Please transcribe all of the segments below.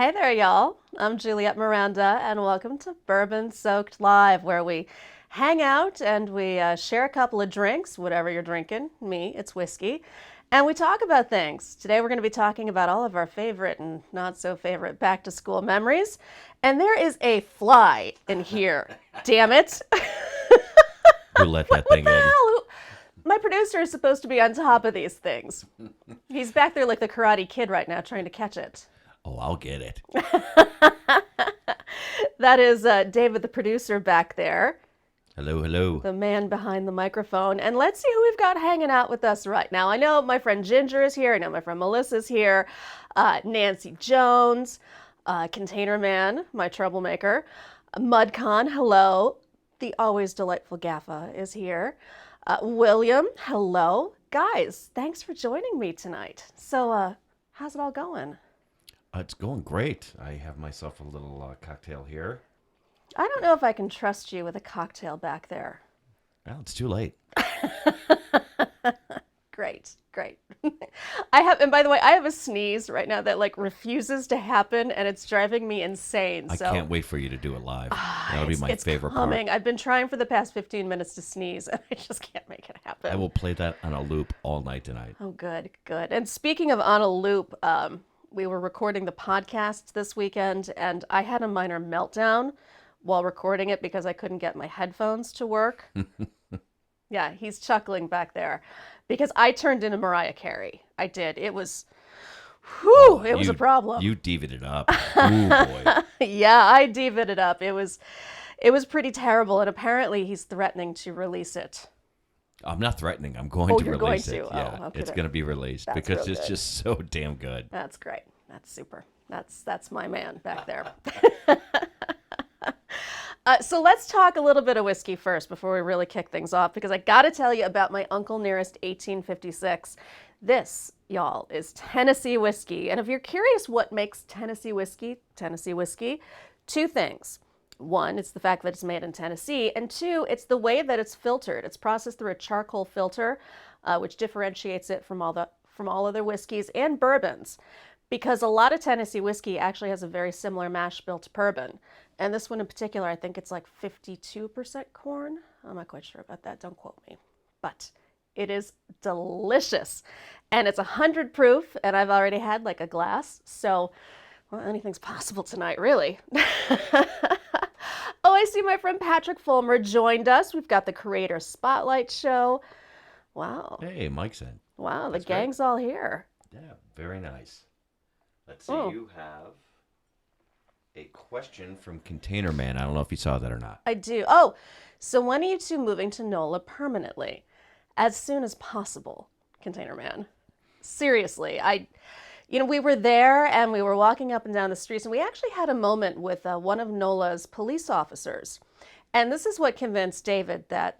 Hey there, y'all. I'm Juliette Miranda, and welcome to Bourbon Soaked Live, where we hang out and we share a couple of drinks, whatever you're drinking. Me, it's whiskey. And we talk about things. Today, we're going to be talking about all of our favorite and not so favorite back to school memories. And there is a fly in here. Damn it. Who let that What thing the in? hell? My producer is supposed to be on top of these things. He's back there like the Karate Kid right now trying to catch it. Oh, I'll get it. That is David, the producer, back there, Hello, hello. the man behind the microphone. And let's see who we've got hanging out with us right now. I know my friend Ginger is here. I know my friend Melissa's here. Nancy Jones, Container Man, my troublemaker. Mudcon, hello. The always delightful Gaffa is here. William, hello. Guys, thanks for joining me tonight. So, how's it all going? It's going great. I have myself a little cocktail here. I don't know if I can trust you with a cocktail back there. Well, it's too late. Great, great. And by the way, I have a sneeze right now that like refuses to happen, and it's driving me insane. I So can't wait for you to do it live. That'll be my it's favorite coming. part. I've been trying for the past 15 minutes to sneeze, and I just can't make it happen. I will play that on a loop all night tonight. Oh, good, good. And speaking of on a loop, we were recording the podcast this weekend, and I had a minor meltdown while recording it because I couldn't get my headphones to work. Yeah, he's chuckling back there because I turned into Mariah Carey. I did. It was, it was a problem. You divvied it up. Ooh, boy. Yeah, I divvied it up. It was pretty terrible, and apparently he's threatening to release it. I'm not threatening. I'm going Oh, to you're release going it. to? Yeah, Oh, okay. it's going to be released That's because real it's good. just so damn good. That's great. That's super. That's my man back there. So let's talk a little bit of whiskey first before we really kick things off, because I got to tell you about my Uncle Nearest 1856. This, y'all, is Tennessee whiskey. And if you're curious what makes Tennessee whiskey, two things. One, it's the fact that it's made in Tennessee, and two, it's the way that it's filtered. It's processed through a charcoal filter, which differentiates it from all other whiskeys and bourbons, because a lot of Tennessee whiskey actually has a very similar mash bill to bourbon. And this one in particular, I think it's like 52% corn. I'm not quite sure about that. Don't quote me. But it is delicious. And it's 100 proof, and I've already had like a glass. So, well, anything's possible tonight, really. Oh, I see my friend Patrick Fulmer joined us. We've got the Creator Spotlight Show. Wow. Hey, Mike's in. Wow, the That's great. gang's all here. Yeah, very nice. Let's see. Oh. You have a question from Container Man. I don't know if you saw that or not. I do. Oh, so when are you two moving to NOLA permanently? As soon as possible, Container Man. Seriously, we were there and we were walking up and down the streets, and we actually had a moment with one of NOLA's police officers. And this is what convinced David that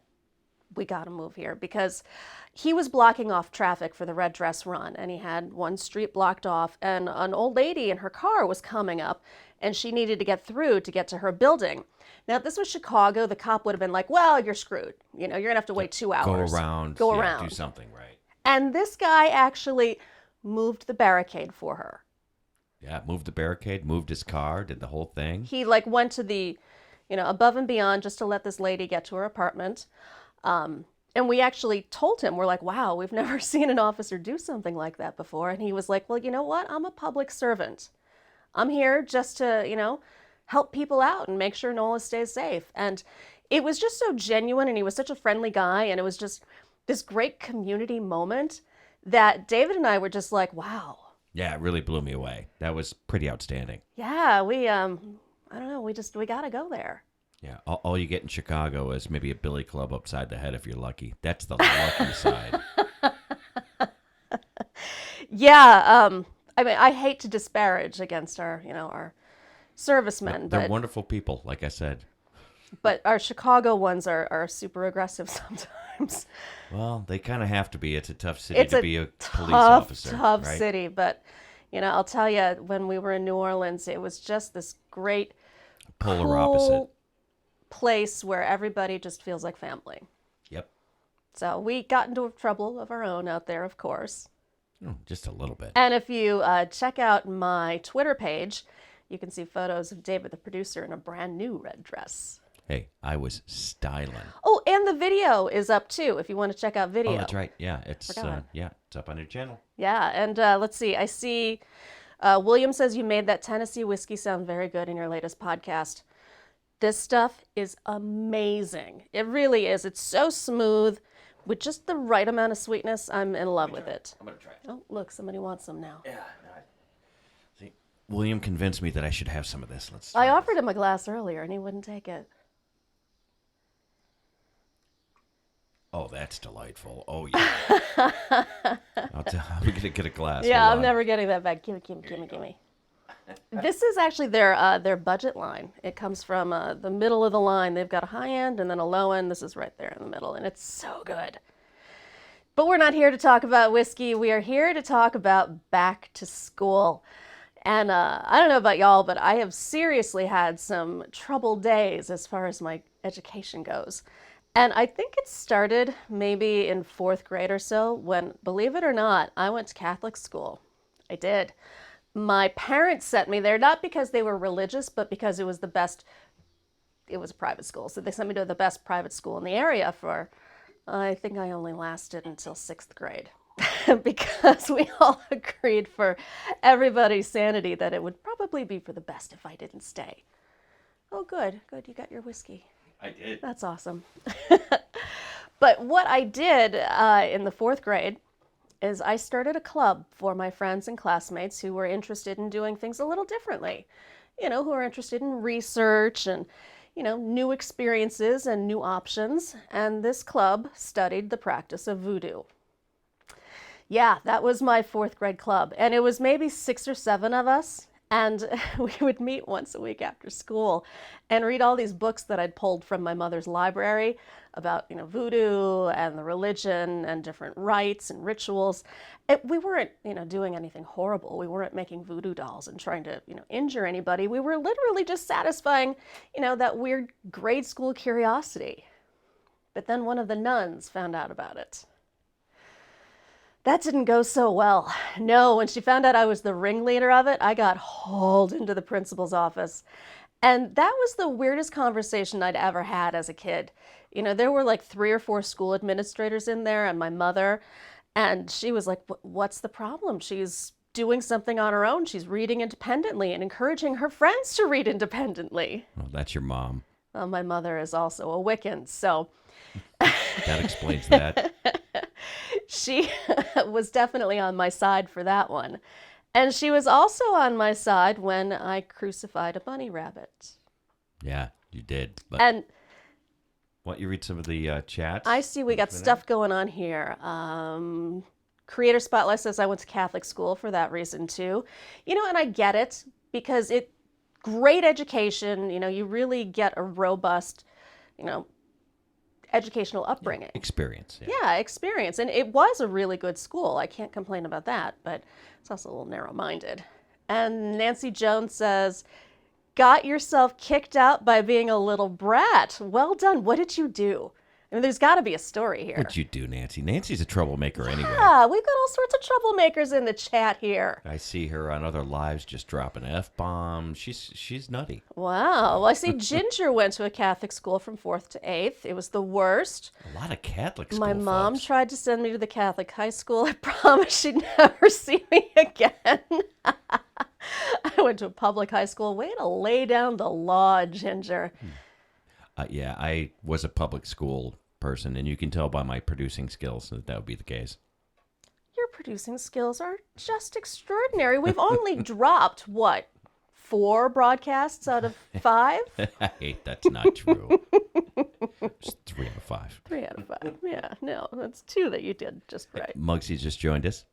we got to move here, because he was blocking off traffic for the red dress run, and he had one street blocked off, and an old lady in her car was coming up, and she needed to get through to get to her building. Now, if this was Chicago, the cop would have been like, well, you're screwed. You're going to have to wait 2 hours. Go Yeah, around. Do something, right? And this guy actually moved the barricade for her. Yeah, moved the barricade, moved his car, did the whole thing. He went to the, above and beyond just to let this lady get to her apartment. And we actually told him, we're like, wow, we've never seen an officer do something like that before. And he was like, well, you know what? I'm a public servant. I'm here just to, help people out and make sure NOLA stays safe. And it was just so genuine, and he was such a friendly guy, and it was just this great community moment that David and I were just like, wow. Yeah, it really blew me away. That was pretty outstanding. Yeah, I don't know, we got to go there. Yeah, all you get in Chicago is maybe a billy club upside the head if you're lucky. That's the lucky side. Yeah, I mean, I hate to disparage against our servicemen, They're but wonderful people, like I said. but our Chicago ones are super aggressive sometimes. Well, they kind of have to be. It's a tough city It's to a be a police tough, officer. tough right? city, but I'll tell you, when we were in New Orleans, it was just this great, Polar cool opposite. place where everybody just feels like family. Yep. So we got into trouble of our own out there, of course. Just a little bit. And if you check out my Twitter page, You can see photos of David, the producer, in a brand new red dress. Hey, I was styling. Oh, and the video is up too, if you want to check out video. Oh, that's right. Yeah, it's Forgot. it's up on your channel. Yeah, and let's see. I see William says you made that Tennessee whiskey sound very good in your latest podcast. This stuff is amazing. It really is. It's so smooth with just the right amount of sweetness. I'm in love with it. I'm gonna try it. Oh, look, somebody wants some now. Yeah. See, William convinced me that I should have some of this. Let's. I offered him a glass earlier and he wouldn't take it. Oh, that's delightful. Oh yeah. We're gonna get a glass. Yeah, Hold I'm on. never getting that back. Gimme. This is actually their budget line. It comes from the middle of the line. They've got a high end and then a low end. This is right there in the middle, and it's so good. But we're not here to talk about whiskey. We are here to talk about back to school. And I don't know about y'all, but I have seriously had some troubled days as far as my education goes. And I think it started maybe in 4th grade or so when, believe it or not, I went to Catholic school. I did. My parents sent me there, not because they were religious, but because it was the best, it was a private school. So they sent me to the best private school in the area for, I think I only lasted until 6th grade. Because we all agreed for everybody's sanity that it would probably be for the best if I didn't stay. Oh, good, you got your whiskey. I did. That's awesome. But what I did in the 4th grade is I started a club for my friends and classmates who were interested in doing things a little differently. You know, who are interested in research and, you know, new experiences and new options. And this club studied the practice of voodoo. Yeah, that was my 4th grade club. And it was maybe 6 or 7 of us. And we would meet once a week after school and read all these books that I'd pulled from my mother's library about, you know, voodoo and the religion and different rites and rituals. We weren't, you know, doing anything horrible. We weren't making voodoo dolls and trying to, you know, injure anybody. We were literally just satisfying, you know, that weird grade school curiosity. But then one of the nuns found out about it. That didn't go so well. No, when she found out I was the ringleader of it, I got hauled into the principal's office. And that was the weirdest conversation I'd ever had as a kid. You know, there were like 3 or 4 school administrators in there and my mother, and she was like, what's the problem? She's doing something on her own. She's reading independently and encouraging her friends to read independently. Well, that's your mom. Well, my mother is also a Wiccan, so... That explains that. She was definitely on my side for that one. And she was also on my side when I crucified a bunny rabbit. Yeah, you did. But And what, you read some of the chats? I see we got stuff going on here. Creator Spotlight says I went to Catholic school for that reason too. You know, and I get it because great education, you know, you really get a robust, you know, educational upbringing. Experience. Yeah, experience. And it was a really good school. I can't complain about that, but it's also a little narrow-minded. And Nancy Jones says, got yourself kicked out by being a little brat. Well done. What did you do? I mean, there's got to be a story here. What'd you do, Nancy? Nancy's a troublemaker anyway. Yeah, we've got all sorts of troublemakers in the chat here. I see her on other lives just dropping F-bombs. She's nutty. Wow. Well, I see Ginger went to a Catholic school from 4th to 8th. It was the worst. A lot of Catholic school My mom folks. tried to send me to the Catholic high school. I promised she'd never see me again. I went to a public high school. Way to lay down the law, Ginger. Yeah, I was a public school person, and you can tell by my producing skills that would be the case. Your producing skills are just extraordinary. We've only dropped, 4 broadcasts out of 5? Hey, that's not true. It's 3 out of 5. 3 out of 5. Yeah, no, that's 2 that you did just right. Muggsy just joined us.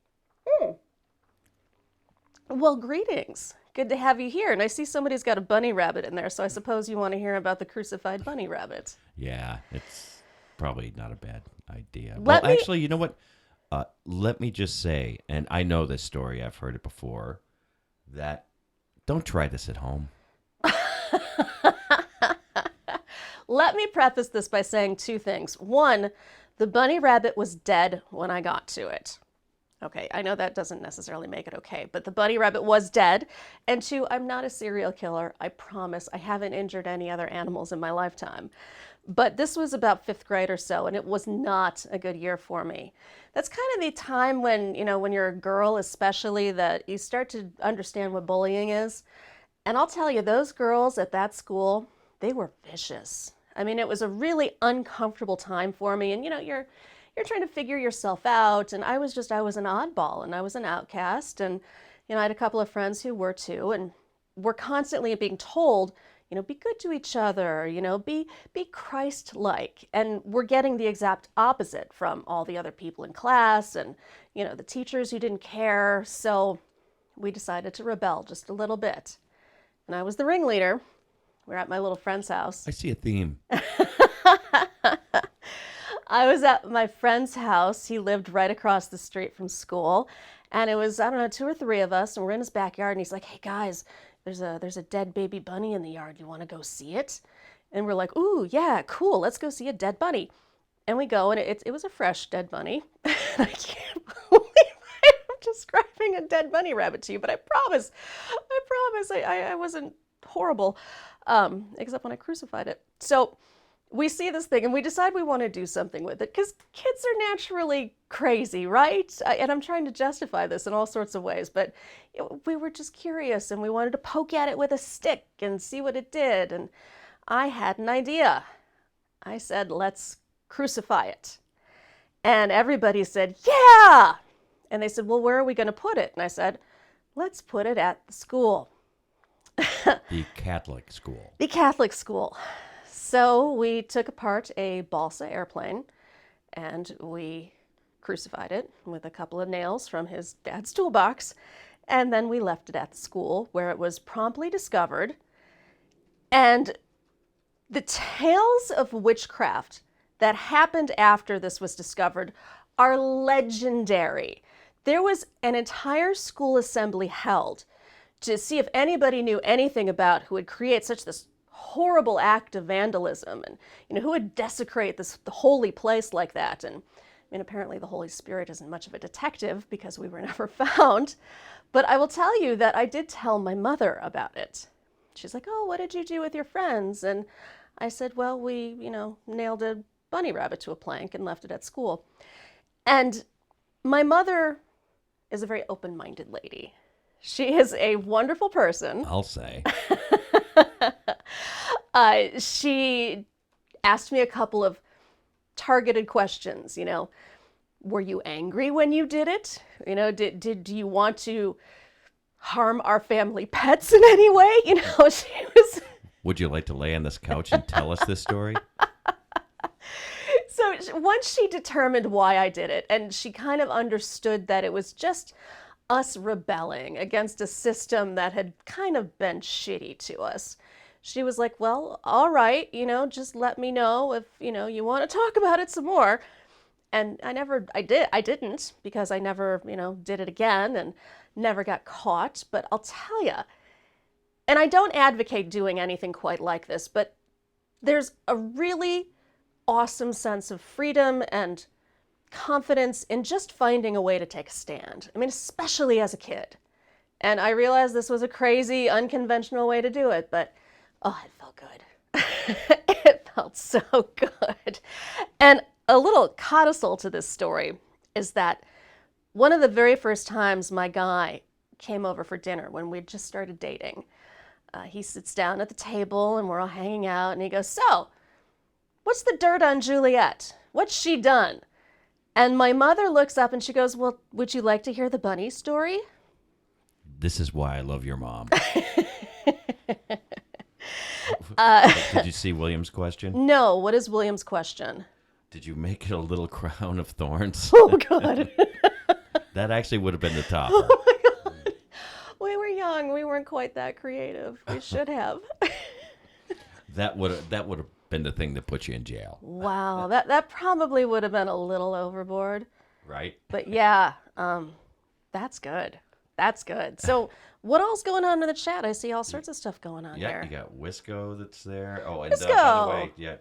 Well, greetings. Good to have you here. And I see somebody's got a bunny rabbit in there, so I suppose you want to hear about the crucified bunny rabbit. Yeah, it's probably not a bad idea. Let me- actually, you know what? Let me just say, and I know this story, I've heard it before, that don't try this at home. Let me preface this by saying 2 things. 1, the bunny rabbit was dead when I got to it. Okay, I know that doesn't necessarily make it okay, but the bunny rabbit was dead. And two, I'm not a serial killer. I promise. I haven't injured any other animals in my lifetime. But this was about fifth grade or so, and it was not a good year for me. That's kind of the time when, when you're a girl, especially, that you start to understand what bullying is. And I'll tell you, those girls at that school, they were vicious. I mean, it was a really uncomfortable time for me. And you're trying to figure yourself out. And I was an oddball and I was an outcast. And, I had a couple of friends who were too. And we're constantly being told, be good to each other, be Christ-like. And we're getting the exact opposite from all the other people in class and, the teachers who didn't care. So we decided to rebel just a little bit. And I was the ringleader. We're at my little friend's house. I see a theme. I was at my friend's house. He lived right across the street from school. And it was, I don't know, 2 or 3 of us. And we're in his backyard. And he's like, hey, guys, there's a dead baby bunny in the yard. You want to go see it? And we're like, ooh, yeah, cool. Let's go see a dead bunny. And we go, and it was a fresh dead bunny. And I can't believe I'm describing a dead bunny rabbit to you. But I promise, I wasn't horrible, except when I crucified it. So we see this thing and we decide we want to do something with it because kids are naturally crazy, right? And I'm trying to justify this in all sorts of ways, but we were just curious and we wanted to poke at it with a stick and see what it did. And I had an idea. I said, let's crucify it. And everybody said, yeah. And they said, well, where are we going to put it? And I said, let's put it at the school. The Catholic school. The Catholic school. So we took apart a balsa airplane and we crucified it with a couple of nails from his dad's toolbox. And then we left it at the school where it was promptly discovered. And the tales of witchcraft that happened after this was discovered are legendary. There was an entire school assembly held to see if anybody knew anything about who would create such this horrible act of vandalism and who would desecrate the holy place like that. And apparently the Holy Spirit isn't much of a detective because we were never found. But I will tell you that I did tell my mother about it. She's like, oh, what did you do with your friends? And I said, well, we, nailed a bunny rabbit to a plank and left it at school. And my mother is a very open-minded lady. She is a wonderful person. I'll say. She asked me a couple of targeted questions, were you angry when you did it? Did you want to harm our family pets in any way? She was... Would you like to lay on this couch and tell us this story? So once she determined why I did it, and she kind of understood that it was just us rebelling against a system that had kind of been shitty to us, she was like, well, all right, just let me know if, you want to talk about it some more. And I didn't because I never, did it again and never got caught. But I'll tell you, and I don't advocate doing anything quite like this, but there's a really awesome sense of freedom and confidence in just finding a way to take a stand. Especially as a kid. And I realized this was a crazy, unconventional way to do it, but oh, it felt good. It felt so good. And a little codicil to this story is that one of the very first times my guy came over for dinner when we just started dating, he sits down at the table and we're all hanging out and he goes, so, what's the dirt on Juliette? What's she done? And my mother looks up and she goes, well, would you like to hear the bunny story? This is why I love your mom. Did you see William's question? No. What is William's question? Did you make it a little crown of thorns? Oh, God. That actually would have been the top. Oh, my God. We were young. We weren't quite that creative. We should have. That would have been the thing that put you in jail. Wow. That probably would have been a little overboard. Right? But yeah, that's good. That's good. So what ell's going on in the chat? I see all sorts of stuff going on there. Yeah, you got Wisco that's there. Oh, and Wisco. by the way,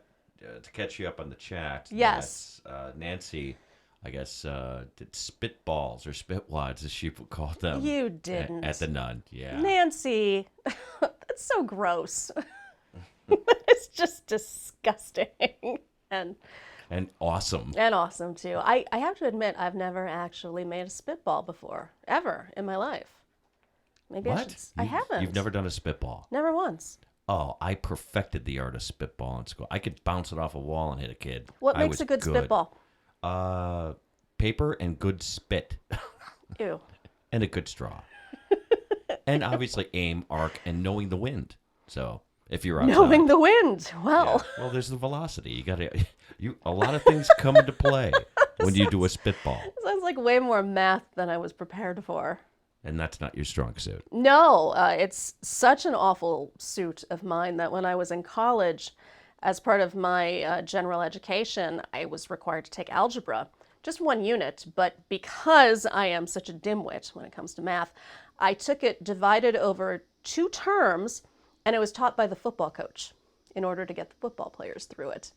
to catch you up on the chat. Yes. Nancy I guess, did spitballs or spitwads, as she would call them. You didn't. At the Nun, yeah. Nancy, that's so gross. It's just disgusting. And awesome. and awesome too. I have to admit I've never actually made a spitball before, ever in my life. Maybe What? I haven't. You've never done a spitball? Never once. Oh, I perfected the art of spitball in school. I could bounce it off a wall and hit a kid. What I makes was a good spitball? Paper and good spit. Ew. And a good straw. And obviously aim, arc, and knowing the wind. So if you're outside. Knowing the wind. Well. Yeah. Well, there's the velocity. You got to. A lot of things come into play when you do a spitball. Sounds like way more math than I was prepared for. And that's not your strong suit. No, it's such an awful suit of mine that when I was in college, as part of my general education, I was required to take algebra, just one unit. But because I am such a dimwit when it comes to math, I took it divided over 2 terms, and it was taught by the football coach in order to get the football players through it.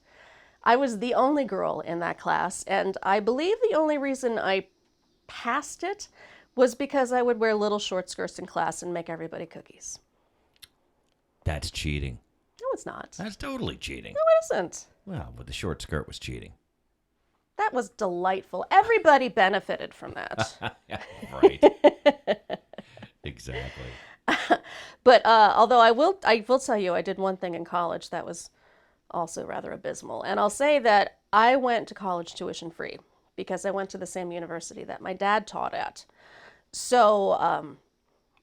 I was the only girl in that class, and I believe the only reason I passed it was because I would wear little short skirts in class and make everybody cookies. That's cheating. No, it's not. That's totally cheating. No, it isn't. Well, but the short skirt was cheating. That was delightful. Everybody benefited from that. Right. Exactly. But although I will tell you, I did one thing in college that was also rather abysmal. And I'll say that I went to college tuition free because I went to the same university that my dad taught at. So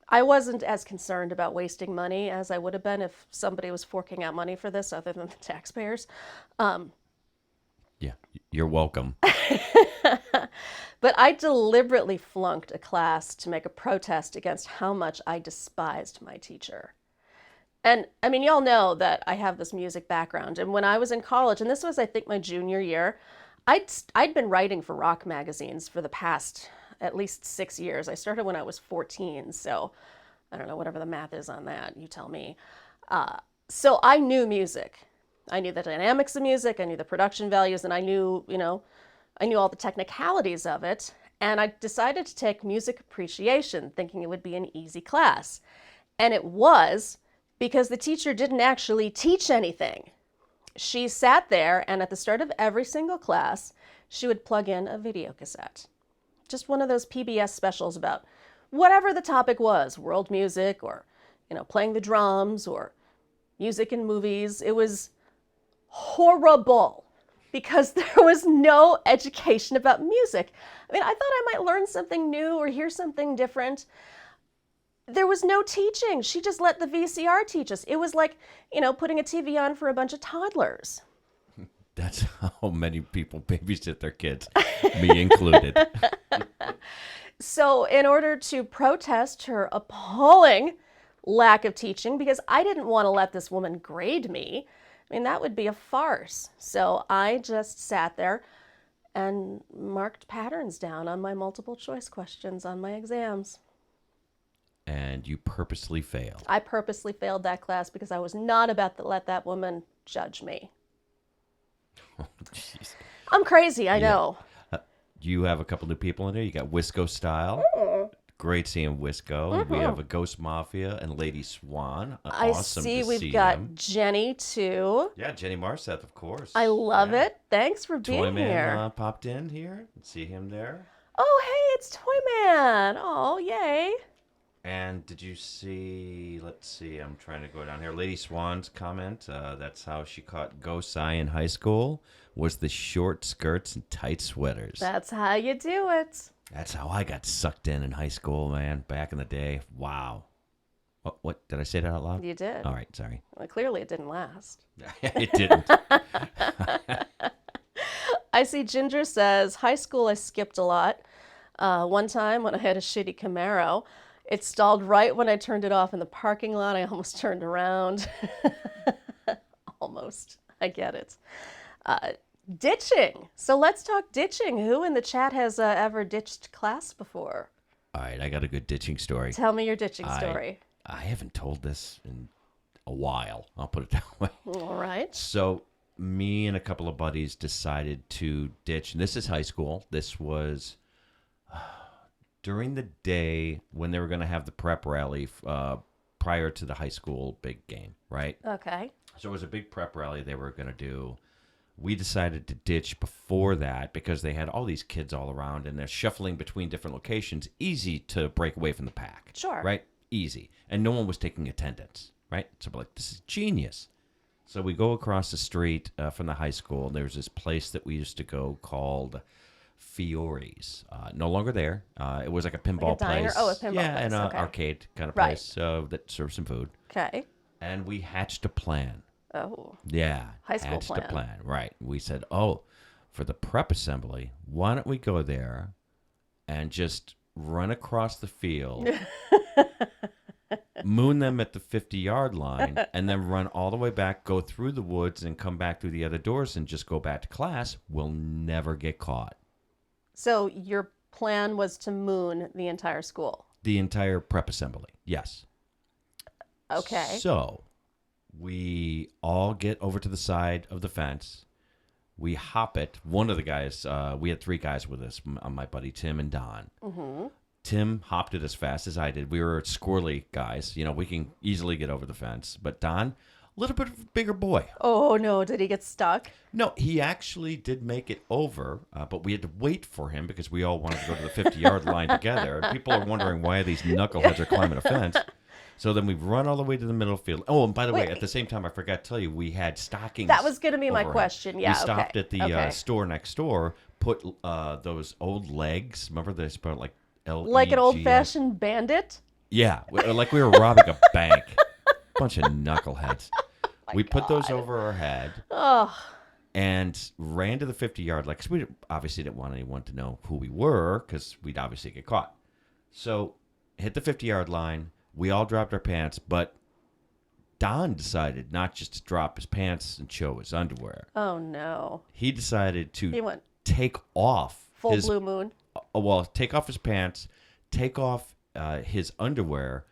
I wasn't as concerned about wasting money as I would have been if somebody was forking out money for this other than the taxpayers. Yeah, you're welcome. But I deliberately flunked a class to make a protest against how much I despised my teacher. And I mean, y'all know that I have this music background. And when I was in college, and this was, I think, my junior year, I'd been writing for rock magazines for the past at least 6 years. I started when I was 14. So I don't know, whatever the math is on that, you tell me. So I knew music. I knew the dynamics of music. I knew the production values, and I knew all the technicalities of it. And I decided to take music appreciation, thinking it would be an easy class. And it was, because the teacher didn't actually teach anything. She sat there, and at the start of every single class, she would plug in a video cassette. Just one of those PBS specials about whatever the topic was, world music, or, playing the drums, or music in movies. It was horrible because there was no education about music. I mean, I thought I might learn something new or hear something different. There was no teaching. She just let the VCR teach us. It was like, putting a TV on for a bunch of toddlers. That's how many people babysit their kids, me included. So in order to protest her appalling lack of teaching, because I didn't want to let this woman grade me, I mean, that would be a farce. So I just sat there and marked patterns down on my multiple choice questions on my exams. And you purposely failed. I purposely failed that class because I was not about to let that woman judge me. Oh, jeez. I'm crazy, I know. You have a couple new people in there. You got Wisco Style. Great seeing Wisco. We have a Ghost Mafia and Lady Swan. I Awesome see to we've see got them. Jenny, too. Yeah, Jenny Marseth, of course. I love it. Thanks for being Toyman here. popped in here. See him there. Oh, hey, it's Toyman. Oh, yay. And did you see, let's see, I'm trying to go down here. Lady Swan's comment, that's how she caught Ghost Eye in high school, was the short skirts and tight sweaters. That's how you do it. That's how I got sucked in high school, man, back in the day. Wow. What did I say that out loud? You did. All right, sorry. Well, clearly it didn't last. It didn't. I see Ginger says, high school I skipped a lot. One time when I had a shitty Camaro, it stalled right when I turned it off in the parking lot. I almost turned around. Almost. I get it. Ditching. So let's talk ditching. Who in the chat has ever ditched class before? All right, I got a good ditching story. Tell me your ditching story. I haven't told this in a while. I'll put it that way. All right. So me and a couple of buddies decided to ditch. And this is high school. This was during the day when they were going to have the prep rally prior to the high school big game, right? Okay. So it was a big prep rally they were going to do. We decided to ditch before that because they had all these kids all around and they're shuffling between different locations. Easy to break away from the pack. Sure. Right? Easy. And no one was taking attendance, right? So we're like, this is genius. So we go across the street from the high school. And there's this place that we used to go called Fiore's. No longer there. It was like a pinball diner? place. Oh, a pinball yeah, place. and an Okay. arcade kind of Right. place that served some food. Okay. And we hatched a plan. Oh. Yeah. High school hatched plan. a plan. Right. We said, oh, for the prep assembly, why don't we go there and just run across the field, moon them at the 50-yard line, and then run all the way back, go through the woods, and come back through the other doors and just go back to class. We'll never get caught. So your plan was to moon the entire school. The entire prep assembly. Yes. Okay. So we all get over to the side of the fence. We hop it. One of the guys, we had 3 guys with us, my buddy Tim and Don. Mm-hmm. Tim hopped it as fast as I did. We were squirrely guys. You know, we can easily get over the fence. But Don, a little bit of a bigger boy. Oh, no. Did he get stuck? No, he actually did make it over, but we had to wait for him because we all wanted to go to the 50-yard line together. And people are wondering why these knuckleheads are climbing a fence. So then we run all the way to the middle field. Oh, and by the way, at the same time, I forgot to tell you, we had stockings. That was going to be my overhead. question. Yeah, we stopped okay. at the store next door, put those old legs. Remember they spelled like L-E-G. Like an old-fashioned bandit? Yeah, like we were robbing a bank. Bunch of knuckleheads. We put those over our head. Oh. And ran to the 50-yard line because we obviously didn't want anyone to know who we were because we'd obviously get caught. So hit the 50-yard line. We all dropped our pants, but Don decided not just to drop his pants and show his underwear. Oh, no. He decided to He went take off full blue moon. Take off his pants, take off his underwear,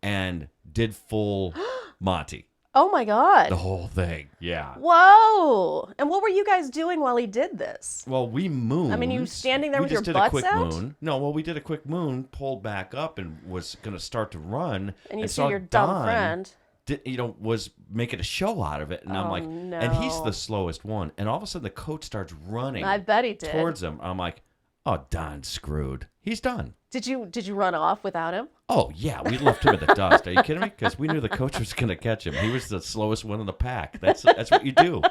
and did full Monty. Oh, my God. The whole thing, yeah. Whoa. And what were you guys doing while he did this? Well, we mooned. I mean, you standing there with we your just did butts a quick out? moon. No, well, we did a quick moon, pulled back up, and was going to start to run. And you see saw your dumb Don friend. was making a show out of it. And I'm like, no. and he's the slowest one. And all of a sudden, the coach starts running I bet he did. towards him. I'm like, oh, Don's screwed. He's done. Did you run off without him? Oh, yeah, we left him in the dust. Are you kidding me? Because we knew the coach was going to catch him. He was the slowest one in the pack. That's what you do.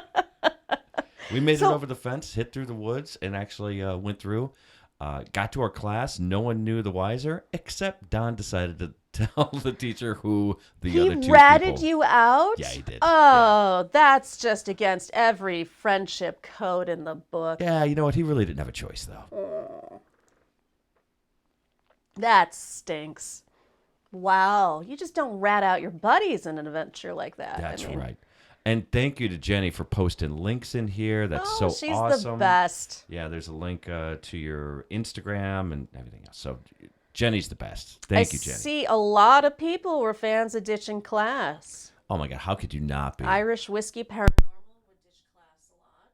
We made it over the fence, hit through the woods, and actually went through. Got to our class. No one knew the wiser, except Don decided to tell the teacher who the other two He ratted people. you out? Yeah, he did. Oh, that's just against every friendship code in the book. Yeah, you know what? He really didn't have a choice, though. That stinks. Wow. You just don't rat out your buddies in an adventure like that. That's right. And thank you to Jenny for posting links in here. That's so she's awesome. the best. Yeah, there's a link to your Instagram and everything else. So Jenny's the best. Thank you, Jenny. I see a lot of people were fans of ditching class. Oh my God, how could you not be? Irish Whiskey Paranormal would ditch class a lot.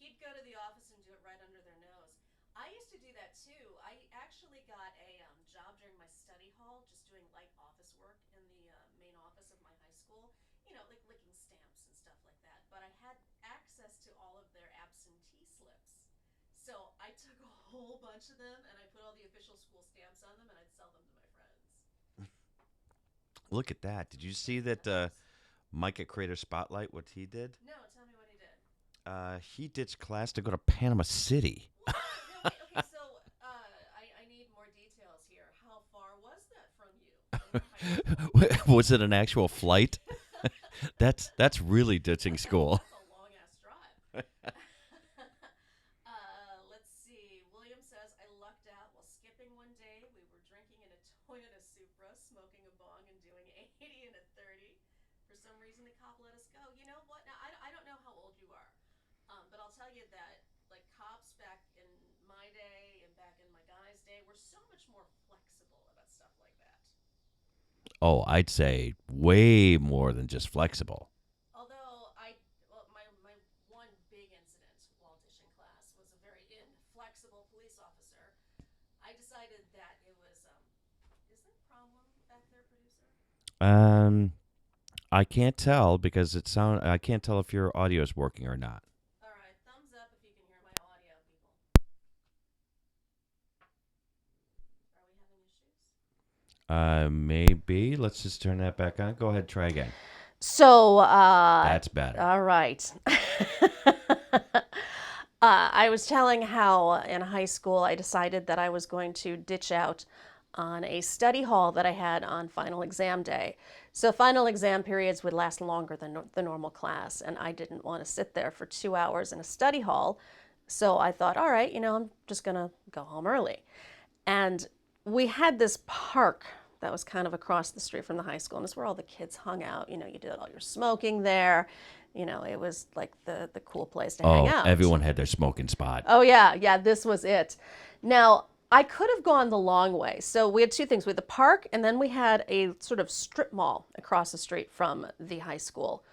He'd go to the office and do it right under their nose. I used to do that too. I actually got a job during my study hall just doing light office work in the main office of my high school. You know, like licking stamps and stuff like that. But I had access to all of their absentee slips. So I took a whole bunch of them and I put all the official school stamps on them and I'd sell them to my friends. Look at that. Did you see that Mike at Creator Spotlight, what he did? No, tell me what he did. He ditched class to go to Panama City. What? No, wait, okay, so I need more details here. How far was that from you? Was it an actual flight? That's really ditching school. That's a long-ass drive. Let's see. William says, I lucked out while skipping one day. We were drinking in a Toyota Supra, smoking a bong, and doing 80 and a 30. For some reason, the cop let us go. You know what? Now, I don't know how old you are, but I'll tell you that, like, cops back in my day and back in my guy's day were so much more flexible about stuff like that. Oh, I'd say way more than just flexible. Although my flexible police officer, I decided that it was, is there a problem back there, producer? I can't tell because I can't tell if your audio is working or not. All right, thumbs up if you can hear my audio, people. Are we having issues? Maybe. Let's just turn that back on. Go ahead, try again. So, That's better. all right. I was telling how in high school I decided that I was going to ditch out on a study hall that I had on final exam day. So final exam periods would last longer than the normal class, and I didn't want to sit there for 2 hours in a study hall. So I thought, all right, I'm just going to go home early. And we had this park that was kind of across the street from the high school, and it's where all the kids hung out. You did all your smoking there. It was like the cool place to hang out. Everyone had their smoking spot. Oh, yeah, this was it. Now, I could have gone the long way. So we had two things. We had the park, and then we had a sort of strip mall across the street from the high school.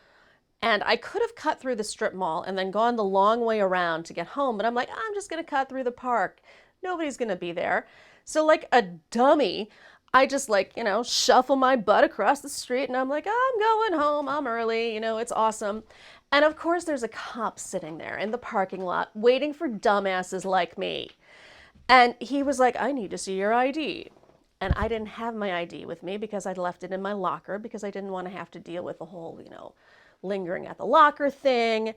And I could have cut through the strip mall and then gone the long way around to get home, but I'm like, I'm just going to cut through the park. Nobody's going to be there. So like a dummy, I just shuffle my butt across the street, and I'm like, I'm going home. I'm early. It's awesome. And of course, there's a cop sitting there in the parking lot waiting for dumbasses like me. And he was like, I need to see your ID. And I didn't have my ID with me because I'd left it in my locker because I didn't want to have to deal with the whole, lingering at the locker thing.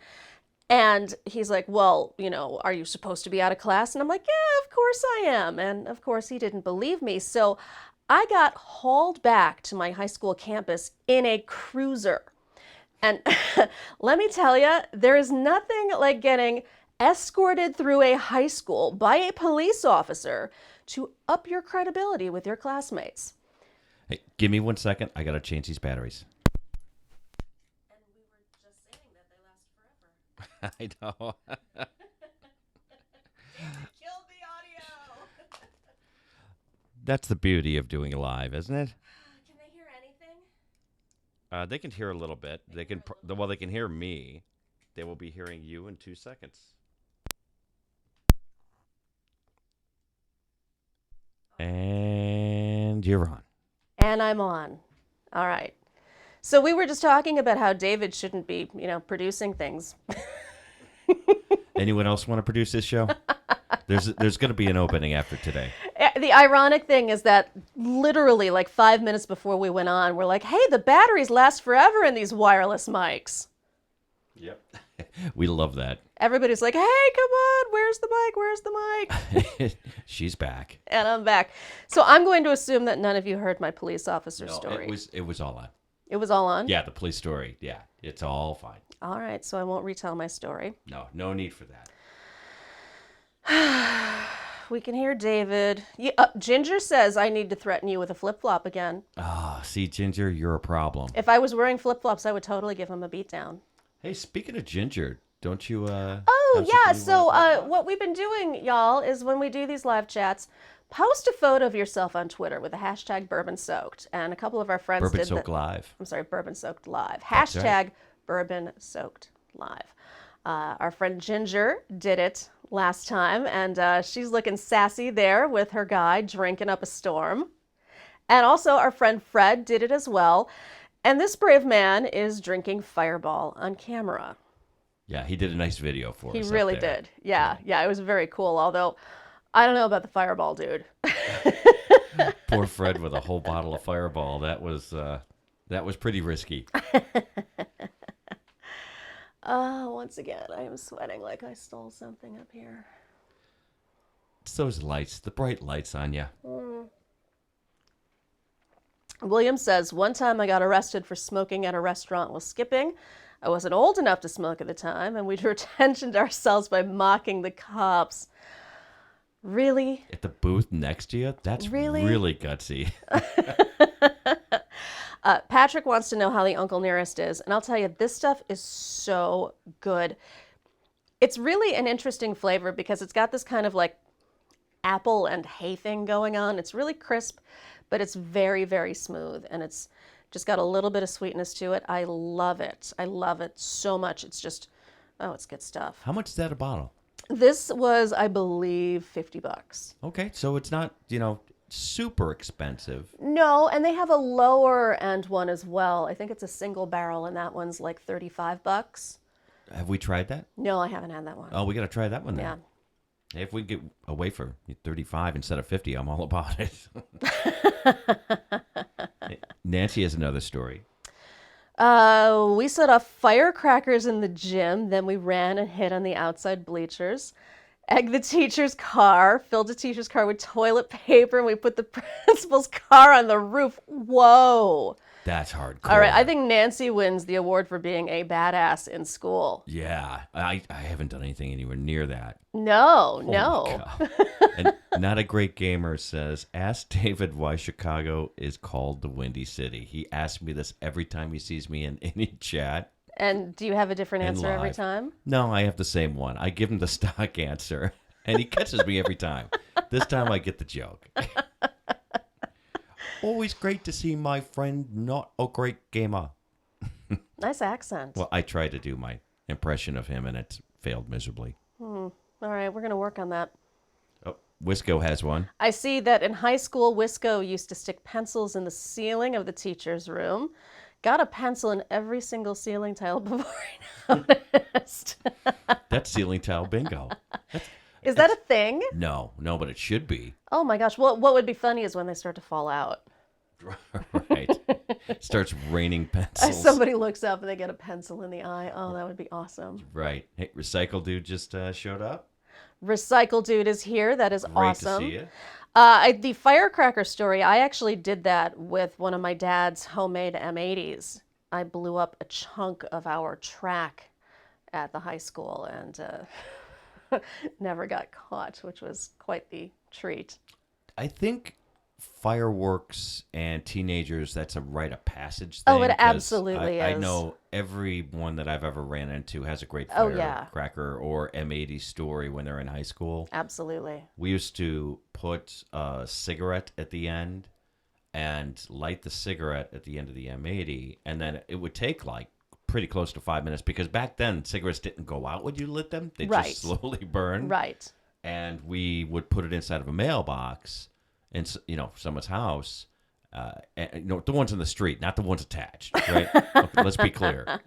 And he's like, well, are you supposed to be out of class? And I'm like, yeah, of course I am. And of course he didn't believe me. So I got hauled back to my high school campus in a cruiser. And let me tell you, there is nothing like getting escorted through a high school by a police officer to up your credibility with your classmates. Hey, give me 1 second. I got to change these batteries. And we were just saying that they last forever. I know. Killed the audio. That's the beauty of doing live, isn't it? Can they hear anything? They can hear a little bit. They can hear me. They will be hearing you in 2 seconds. And you're on. And I'm on. All right. So we were just talking about how David shouldn't be, producing things. Anyone else want to produce this show? There's going to be an opening after today. The ironic thing is that literally like 5 minutes before we went on, we're like, hey, the batteries last forever in these wireless mics. Yep. We love that. Everybody's like, hey, come on, where's the mic? Where's the mic? She's back. And I'm back. So I'm going to assume that none of you heard my police officer story. It was all on. It was all on? Yeah, the police story. Yeah, it's all fine. All right, so I won't retell my story. No need for that. We can hear David. Ginger says I need to threaten you with a flip-flop again. See, Ginger, you're a problem. If I was wearing flip-flops, I would totally give him a beatdown. Hey, speaking of Ginger, don't you... Oh, yeah, so what we've been doing, y'all, is when we do these live chats, post a photo of yourself on Twitter with the hashtag Bourbon Soaked. And a couple of our friends Bourbon did Soaked Live. I'm sorry, Bourbon Soaked Live. That's Hashtag right. Bourbon Soaked Live. Our friend Ginger did it last time, and she's looking sassy there with her guy drinking up a storm. And also our friend Fred did it as well. And this brave man is drinking Fireball on camera. Yeah, he did a nice video for us. He really did. Yeah, it was very cool. Although, I don't know about the Fireball dude. Poor Fred with a whole bottle of Fireball. That was pretty risky. Once again, I am sweating like I stole something up here. It's those lights, the bright lights on you. William says, one time I got arrested for smoking at a restaurant while skipping. I wasn't old enough to smoke at the time, and we drew attention to ourselves by mocking the cops. Really? At the booth next to you? That's really gutsy. Patrick wants to know how the Uncle Nearest is, and I'll tell you, this stuff is so good. It's really an interesting flavor because it's got this kind of like apple and hay thing going on. It's really crisp, but it's very, very smooth, and it's just got a little bit of sweetness to it. I love it. I love it so much. It's just, it's good stuff. How much is that a bottle? This was, I believe, $50. Okay, so it's not, super expensive. No, and they have a lower end one as well. I think it's a single barrel, and that one's like $35. Have we tried that? No, I haven't had that one. Oh, we got to try that one then. Yeah. If we get away for 35 instead of 50, I'm all about it. Nancy has another story. We set off firecrackers in the gym, then we ran and hid on the outside bleachers. Egged the teacher's car, filled the teacher's car with toilet paper, and we put the principal's car on the roof. Whoa. That's hardcore. All right, I think Nancy wins the award for being a badass in school. Yeah, I haven't done anything anywhere near that. No, Holy no. cow. And Not a Great Gamer says, ask David why Chicago is called the Windy City. He asks me this every time he sees me in any chat. And do you have a different And answer every live. time? No, I have the same one. I give him the stock answer, and he catches me every time. This time I get the joke. Always great to see my friend not a great gamer. Nice accent. Well, I tried to do my impression of him, and it failed miserably. All right, we're going to work on that. Oh, Wisco has one. I see that in high school, Wisco used to stick pencils in the ceiling of the teacher's room. Got a pencil in every single ceiling tile before I noticed. That's ceiling tile bingo. Is that a thing? No, but it should be. Oh my gosh. Well, what would be funny is when they start to fall out. Right. Starts raining pencils. Somebody looks up and they get a pencil in the eye. Oh, that would be awesome. Right. Hey, Recycle Dude just showed up. Recycle Dude is here. That is Great awesome. to see you. The firecracker story, I actually did that with one of my dad's homemade M80s. I blew up a chunk of our track at the high school and never got caught, which was quite the treat. I think fireworks and teenagers, that's a rite of passage thing. Oh, it 'cause absolutely I is. know everyone that I've ever ran into has a great Oh, yeah. firecracker or M80 story when they're in high school. Absolutely. We used to put a cigarette at the end and light the cigarette at the end of the M80, and then it would take like pretty close to 5 minutes because back then cigarettes didn't go out when you lit them. They Right. just slowly burn. Right. And we would put it inside of a mailbox in someone's house, and, the ones in the street, not the ones attached, right? Okay, let's be clear.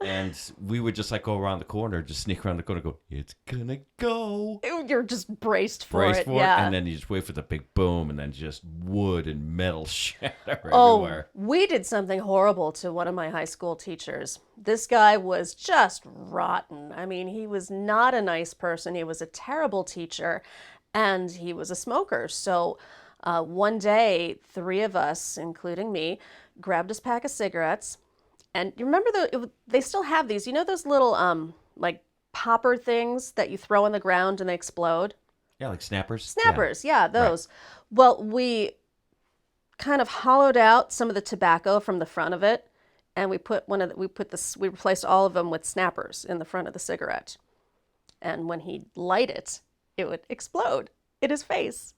And we would just like go around the corner, just sneak around the corner, and go, it's gonna go. You're just braced for Brace it. for Yeah. it, and then you just wait for the big boom, and then just wood and metal shatter Oh, everywhere. we did something horrible to one of my high school teachers. This guy was just rotten. I mean, he was not a nice person. He was a terrible teacher, and he was a smoker. So one day, three of us, including me, grabbed his pack of cigarettes. And you remember they still have these, those little like popper things that you throw on the ground and they explode? Yeah, like snappers. Snappers, yeah, those. Right. Well, we kind of hollowed out some of the tobacco from the front of it, and we replaced all of them with snappers in the front of the cigarette. And when he'd light it, it would explode in his face.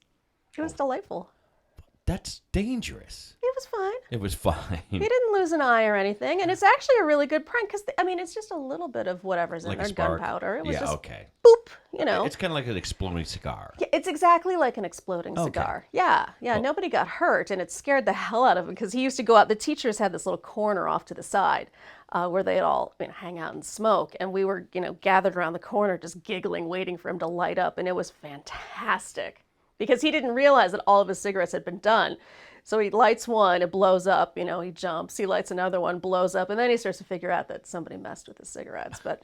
It was delightful. That's dangerous. It was fine. It was fine. He didn't lose an eye or anything, and it's actually a really good prank because it's just a little bit of whatever's in Like there, a spark. gunpowder. It was just okay. boop, It's kind of like an exploding cigar. Yeah, it's exactly like an exploding cigar. Yeah. Well, nobody got hurt, and it scared the hell out of him because he used to go out. The teachers had this little corner off to the side where they'd all hang out and smoke, and we were gathered around the corner just giggling, waiting for him to light up, and it was fantastic because he didn't realize that all of his cigarettes had been done. So he lights one, it blows up, he jumps. He lights another one, blows up, and then he starts to figure out that somebody messed with his cigarettes, but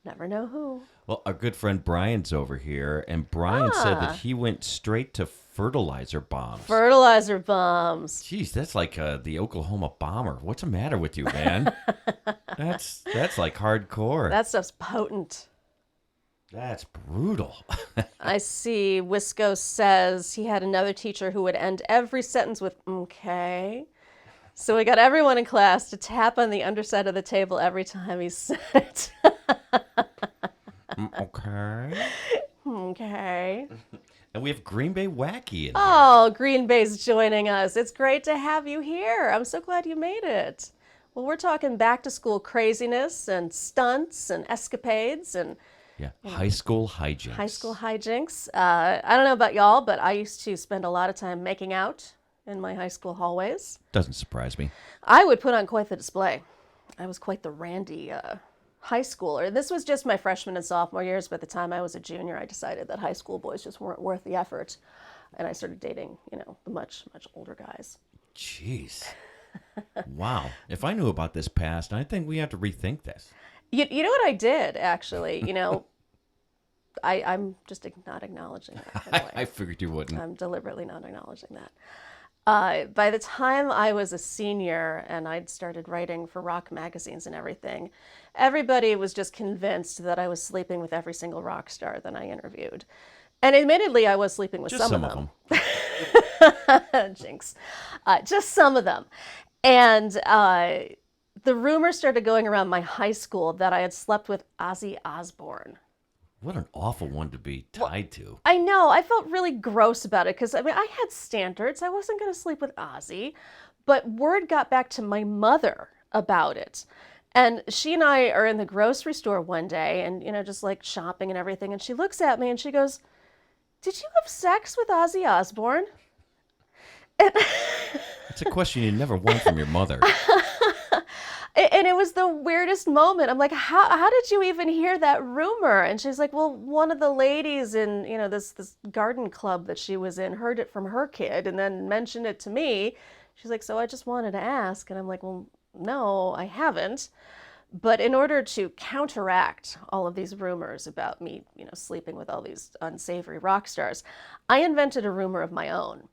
never know who. Well, our good friend Brian's over here, and Brian said that he went straight to fertilizer bombs. Fertilizer bombs. Jeez, that's like the Oklahoma bomber. What's the matter with you, man? That's like hardcore. That stuff's potent. That's brutal. I see Wisco says he had another teacher who would end every sentence with "okay." So we got everyone in class to tap on the underside of the table every time he said it. Okay. Okay. And we have Green Bay Wacky in here. Oh, Green Bay's joining us. It's great to have you here. I'm so glad you made it. Well, we're talking back to school craziness and stunts and escapades, and Yeah, high school hijinks. High school hijinks. I don't know about y'all, but I used to spend a lot of time making out in my high school hallways. Doesn't surprise me. I would put on quite the display. I was quite the randy high schooler. This was just my freshman and sophomore years. By the time I was a junior, I decided that high school boys just weren't worth the effort. And I started dating, the much, much older guys. Jeez. Wow. If I knew about this past, I think we have to rethink this. You know what I did, actually? I'm just not acknowledging that. By the way. I figured you wouldn't. I'm deliberately not acknowledging that. By the time I was a senior and I'd started writing for rock magazines and everything, everybody was just convinced that I was sleeping with every single rock star that I interviewed. And admittedly, I was sleeping with Just some of them. Jinx. Just some of them. And the rumor started going around my high school that I had slept with Ozzy Osbourne. What an awful one to be tied to. I know. I felt really gross about it because, I had standards. I wasn't going to sleep with Ozzy. But word got back to my mother about it. And she and I are in the grocery store one day and, just like shopping and everything. And she looks at me and she goes, "Did you have sex with Ozzy Osbourne?" And It's a question you never want from your mother. And it was the weirdest moment. I'm like, how did you even hear that rumor? And she's like, well, one of the ladies in, this garden club that she was in heard it from her kid and then mentioned it to me. She's like, so I just wanted to ask. And I'm like, well, no, I haven't. But in order to counteract all of these rumors about me, sleeping with all these unsavory rock stars, I invented a rumor of my own.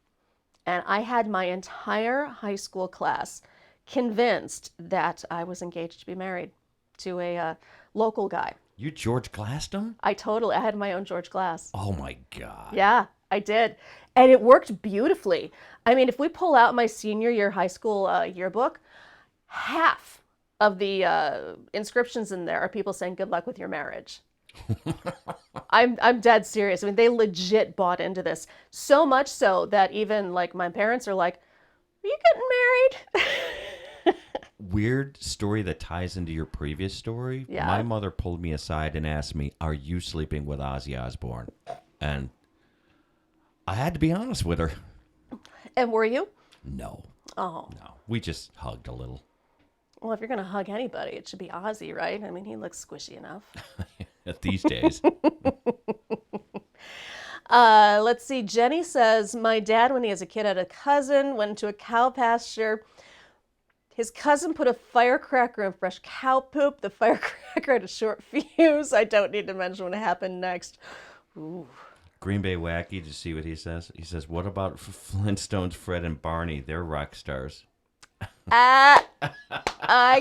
And I had my entire high school class convinced that I was engaged to be married to a local guy. You George Glassed him? I had my own George Glass. Oh my God. Yeah, I did. And it worked beautifully. I mean, if we pull out my senior year high school yearbook, half of the inscriptions in there are people saying good luck with your marriage. I'm dead serious. I mean, they legit bought into this. So much so that even like my parents are like, are you getting married? Weird story that ties into your previous story. Yeah. My mother pulled me aside and asked me, are you sleeping with Ozzy Osbourne? And I had to be honest with her. And were you? No. Oh. No. We just hugged a little. Well, if you're going to hug anybody, it should be Ozzy, right? I mean, he looks squishy enough. These days. Let's see. Jenny says, my dad, when he was a kid, had a cousin, went into a cow pasture. His cousin put a firecracker in fresh cow poop. The firecracker had a short fuse. I don't need to mention what happened next. Ooh. Green Bay Wacky, did you see what he says? He says, what about Flintstones, Fred and Barney? They're rock stars. I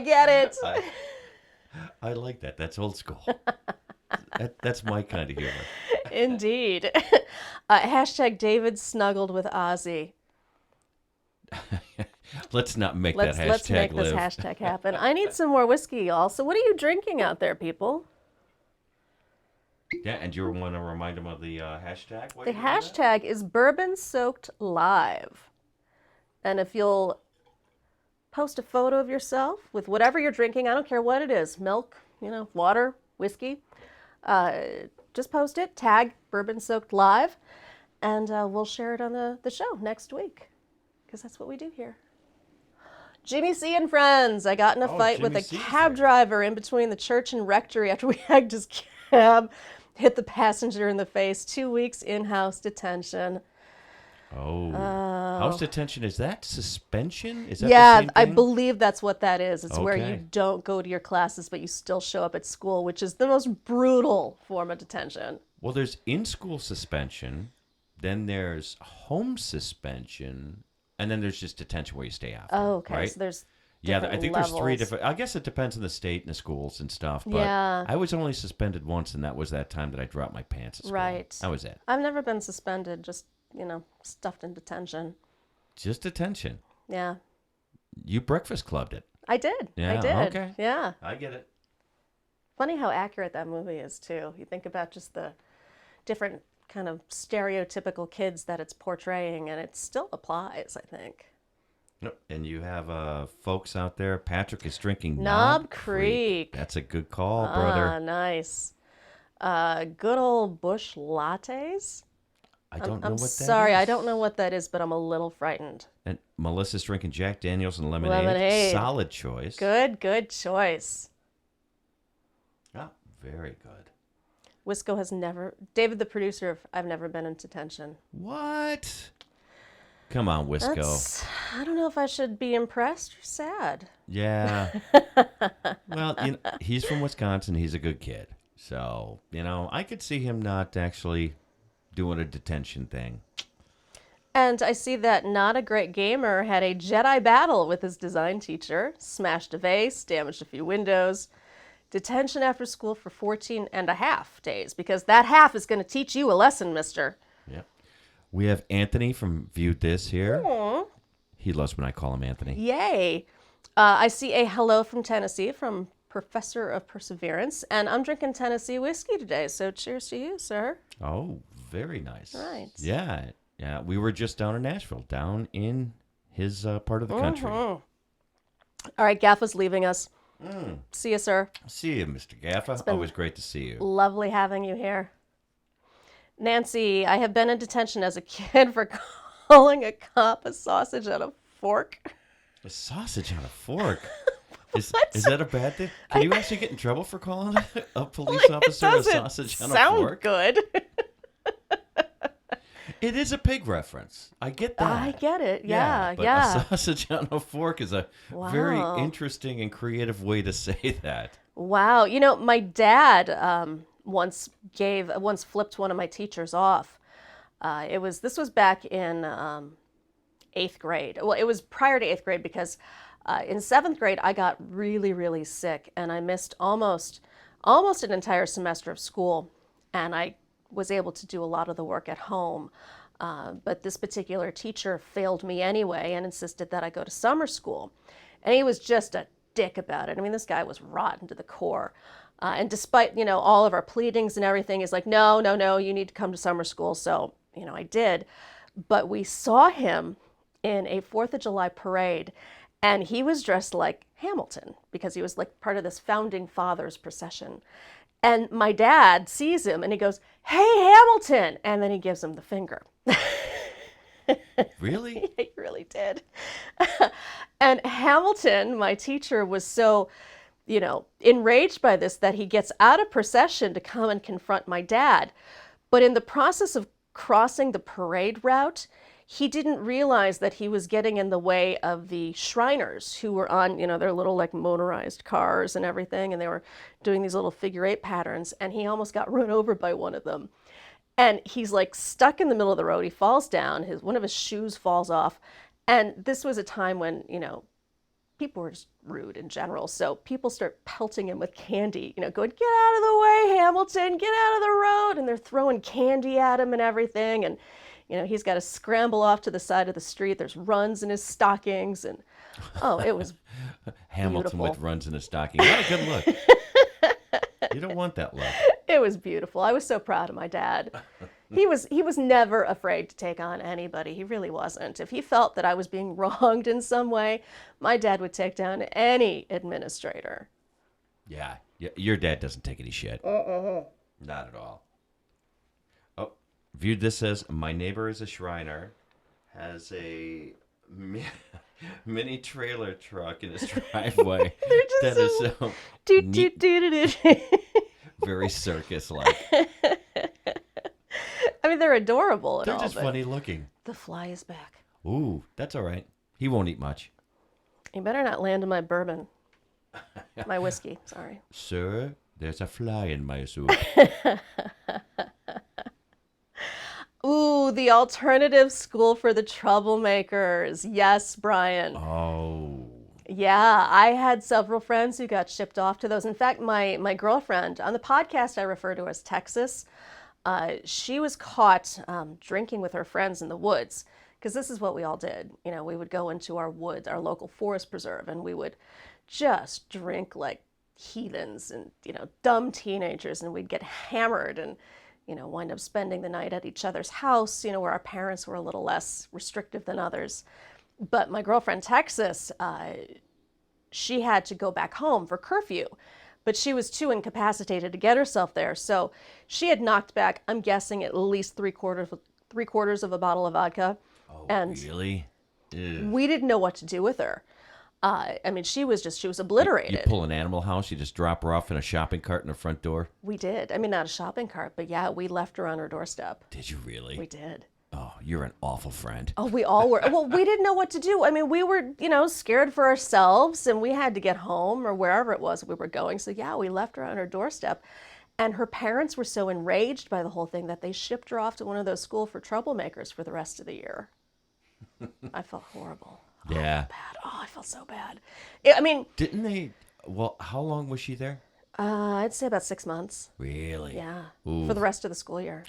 get it. I like that. That's old school. That's my kind of humor. Indeed. Hashtag David snuggled with Ozzy. Let's not make that hashtag Let's make live. this hashtag happen. I need some more whiskey, y'all. So what are you drinking out there, people? Yeah, and you want to remind them of the hashtag? The hashtag is Bourbon Soaked Live. And if you'll post a photo of yourself with whatever you're drinking, I don't care what it is, milk, water, whiskey, just post it, tag Bourbon Soaked Live, and we'll share it on the show next week, because that's what we do here. Jimmy C and friends. I got in a fight with a cab driver in between the church and rectory after we egged his cab, hit the passenger in the face. 2 weeks in-house detention. Oh. House detention, is that suspension? Is that yeah, the same thing? I believe that's what that is. It's where Okay. you don't go to your classes, but you still show up at school, which is the most brutal form of detention. Well, there's in-school suspension, then there's home suspension, and then there's just detention where you stay after. Oh, okay. Right? So there's Yeah, different I think levels. there's 3 different. I guess it depends on the state and the schools and stuff. But Yeah. I was only suspended once, and that was that time that I dropped my pants at school. Right. That was it. I've never been suspended, just, stuffed in detention. Just detention. Yeah. You breakfast clubbed it. I did. Yeah, I did. okay. Yeah. I get it. Funny how accurate that movie is, too. You think about just the different kind of stereotypical kids that it's portraying, and it still applies, I think. Yep. And you have folks out there. Patrick is drinking Knob Creek. That's a good call, brother. Ah, nice. Good old Bush lattes. I don't know I'm what that sorry, is. I don't know what that is, but I'm a little frightened. And Melissa's drinking Jack Daniels and lemonade. Lemonade. Solid choice. Good choice. Oh, very good. Wisco has never, David, the producer of I've Never Been in Detention. What? Come on, Wisco. I don't know if I should be impressed or sad. Yeah. Well, he's from Wisconsin. He's a good kid. So, I could see him not actually doing a detention thing. And I see that Not a Great Gamer had a Jedi battle with his design teacher, smashed a vase, damaged a few windows, detention after school for 14 and a half days, because that half is going to teach you a lesson, mister. Yep. We have Anthony from Viewed This here. Aww. He loves when I call him Anthony. Yay. I see a hello from Tennessee from Professor of Perseverance, and I'm drinking Tennessee whiskey today, so cheers to you, sir. Oh, very nice. Right. Yeah. We were just down in Nashville, down in his part of the country. All right, Gaffa's leaving us. See you, sir. See you, Mr. Gaffa. Always great to see you. Lovely having you here. Nancy, I have been in detention as a kid for calling a cop a sausage on a fork. A sausage on a fork? Is that a bad thing? Can you actually get in trouble for calling a police officer a sausage on a fork? Sound good. It is a pig reference. I get that. I get it. Yeah. But a sausage on a fork is a very interesting and creative way to say that. Wow. My dad once flipped one of my teachers off. This was back in 8th grade. Well, it was prior to 8th grade because in 7th grade I got really, really sick and I missed almost an entire semester of school, and I was able to do a lot of the work at home. But this particular teacher failed me anyway and insisted that I go to summer school. And he was just a dick about it. I mean, this guy was rotten to the core. And despite, all of our pleadings and everything, he's like, no, you need to come to summer school. So, I did. But we saw him in a 4th of July parade, and he was dressed like Hamilton because he was like part of this founding fathers procession. And my dad sees him and he goes, "Hey, Hamilton!" And then he gives him the finger. Really? He really did. And Hamilton, my teacher, was so, enraged by this that he gets out of procession to come and confront my dad. But in the process of crossing the parade route, he didn't realize that he was getting in the way of the Shriners who were on, their little like motorized cars and everything. And they were doing these little figure 8 patterns. And he almost got run over by one of them. And he's like stuck in the middle of the road. He falls down. One of his shoes falls off. And this was a time when, people were just rude in general. So people start pelting him with candy, going, "Get out of the way, Hamilton, get out of the road." And they're throwing candy at him and everything. And he's got to scramble off to the side of the street. There's runs in his stockings. And, it was Hamilton beautiful. with runs in his stocking. Not a good look. You don't want that look. It was beautiful. I was so proud of my dad. He was never afraid to take on anybody. He really wasn't. If he felt that I was being wronged in some way, my dad would take down any administrator. Yeah. Your dad doesn't take any shit. Not at all. Viewed This as my neighbor is a Shriner, has a mini trailer truck in his driveway that is very circus-like. I mean, they're adorable and They're all, just but funny looking. the fly is back. Ooh, that's all right. He won't eat much. You better not land in my bourbon. My whiskey, sorry. Sir, there's a fly in my soup. Ooh, the alternative school for the troublemakers. Yes, Brian. Oh. Yeah, I had several friends who got shipped off to those. In fact, my girlfriend, on the podcast I refer to as Texas, she was caught drinking with her friends in the woods, because this is what we all did. We would go into our woods, our local forest preserve, and we would just drink like heathens and, dumb teenagers, and we'd get hammered and, wind up spending the night at each other's house, where our parents were a little less restrictive than others. But my girlfriend, Texas, she had to go back home for curfew. but she was too incapacitated to get herself there. So she had knocked back, I'm guessing, at least three-quarters of a bottle of vodka. Oh, and really? Ew. we didn't know what to do with her. I mean, she was obliterated. You pull an Animal House, you just drop her off in a shopping cart in the front door? We did. I mean, not a shopping cart, but yeah, we left her on her doorstep. Did you really? We did. Oh, you're an awful friend. Oh, we all were. Well, we didn't know what to do. I mean, we were, scared for ourselves, and we had to get home or wherever it was we were going. So yeah, we left her on her doorstep. And her parents were so enraged by the whole thing that they shipped her off to one of those school for troublemakers for the rest of the year. I felt horrible. Yeah. Bad. Oh, I felt so bad. I mean, Didn't they? Well, how long was she there? I'd say about 6 months. Really? Yeah. Ooh. For the rest of the school year.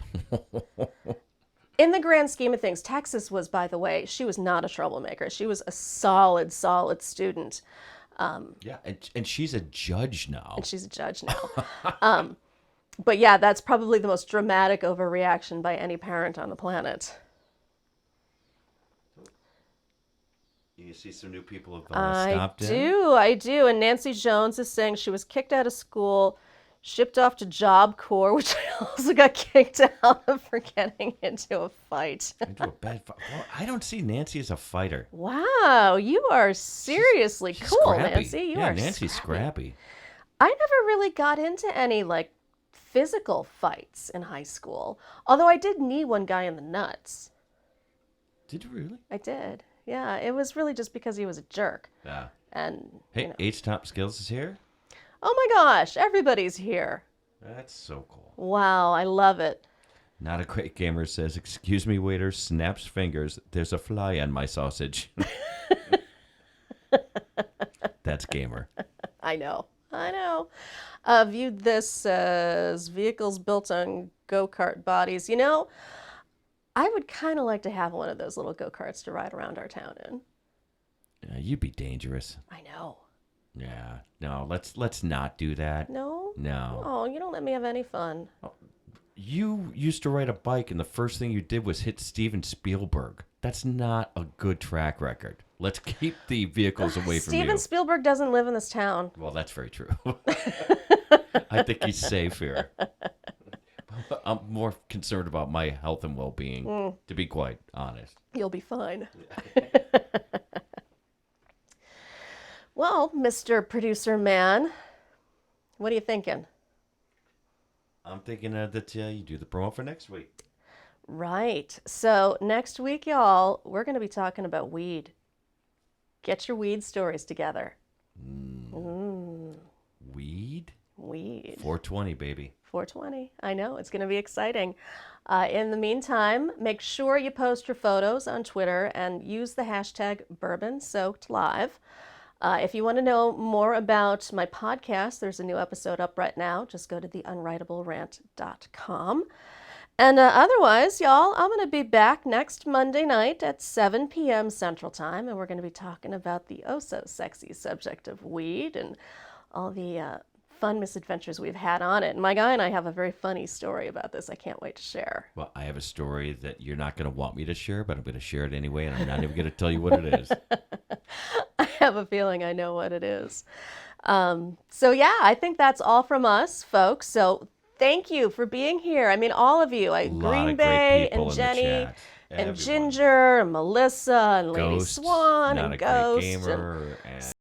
In the grand scheme of things, Texas was, by the way, she was not a troublemaker. She was a solid student. Yeah, and she's a judge now. And she's a judge now. But yeah, that's probably the most dramatic overreaction by any parent on the planet. You see some new people have stopped in? I do. And Nancy Jones is saying she was kicked out of school, shipped off to Job Corps, which I also got kicked out of for getting into a fight. Into a bad fight. Well, I don't see Nancy as a fighter. Wow, you are seriously She's cool, scrappy. Nancy. You yeah, are Nancy's scrappy. I never really got into any physical fights in high school. Although I did knee one guy in the nuts. Did you really? I did. Yeah, it was really just because he was a jerk. Yeah. And Hey, H Top Skills is here. Oh my gosh, everybody's here. That's so cool. Wow, I love it. Not a Great Gamer says, "Excuse me, waiter," snaps fingers. "There's a fly on my sausage." That's Gamer. I know. Viewed this as vehicles built on go-kart bodies. I would kind of like to have one of those little go-karts to ride around our town in. You'd be dangerous. I know. Yeah. No, let's not do that. No? No. Oh, you don't let me have any fun. You used to ride a bike, and the first thing you did was hit Steven Spielberg. That's not a good track record. Let's keep the vehicles away from you. Steven Spielberg doesn't live in this town. Well, that's very true. I think he's safe here. I'm more concerned about my health and well-being, to be quite honest. You'll be fine. Well, Mr. Producer Man, what are you thinking? I'm thinking that you do the promo for next week. Right. So next week, y'all, we're going to be talking about weed. Get your weed stories together. Weed? Weed. 420, baby. 420. I know. It's going to be exciting. In the meantime, make sure you post your photos on Twitter and use the hashtag BourbonSoakedLive. If you want to know more about my podcast, there's a new episode up right now. Just go to theunwritablерant.com. And otherwise, y'all, I'm going to be back next Monday night at 7 p.m. Central Time, and we're going to be talking about the oh-so-sexy subject of weed and all the fun misadventures we've had on it. And my guy and I have a very funny story about this I can't wait to share. Well, I have a story that you're not going to want me to share, but I'm going to share it anyway, and I'm not even going to tell you what it is. I have a feeling I know what it is. So yeah, I think that's all from us, folks. So thank you for being here. I mean, all of you. Green Bay and Jenny and Ginger and Melissa and Lady Ghost, Swan not and a great Ghost gamer, and